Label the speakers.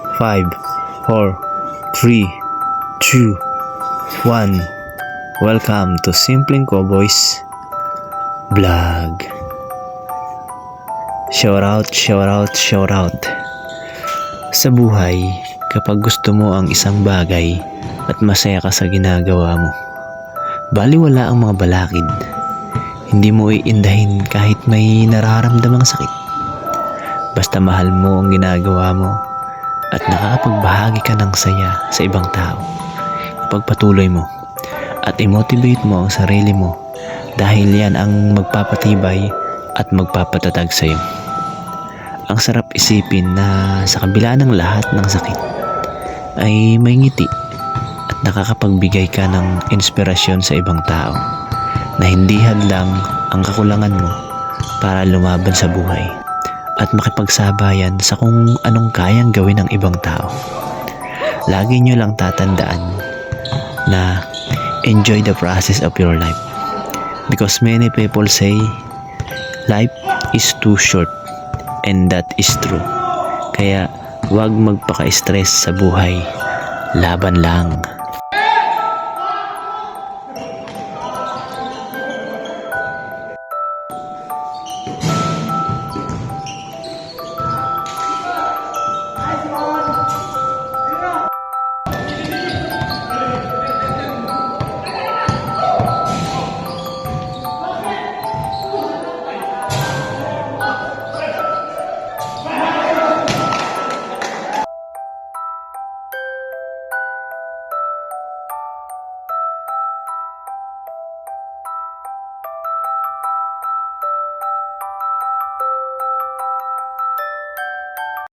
Speaker 1: 5, 4, 3, 2, 1. Welcome to Simpleng Cowboys Vlog. Shout out. Sa buhay, kapag gusto mo ang isang bagay at masaya ka sa ginagawa mo, baliwala ang mga balakid. Hindi mo iindahin kahit may nararamdamang sakit. Basta mahal mo ang ginagawa mo at nakakapagbahagi ka ng saya sa ibang tao. Pagpatuloy mo at i-motivate mo ang sarili mo dahil yan ang magpapatibay at magpapatatag sa iyo. Ang sarap isipin na sa kabila ng lahat ng sakit ay may ngiti at nakakapagbigay ka ng inspirasyon sa ibang tao na hindi hadlang ang kakulangan mo para lumaban sa buhay at makipagsabayan sa kung anong kayang gawin ng ibang tao. Lagi nyo lang tatandaan na enjoy the process of your life, because many people say life is too short, and that is true. Kaya huwag magpaka-stress sa buhay. Laban lang.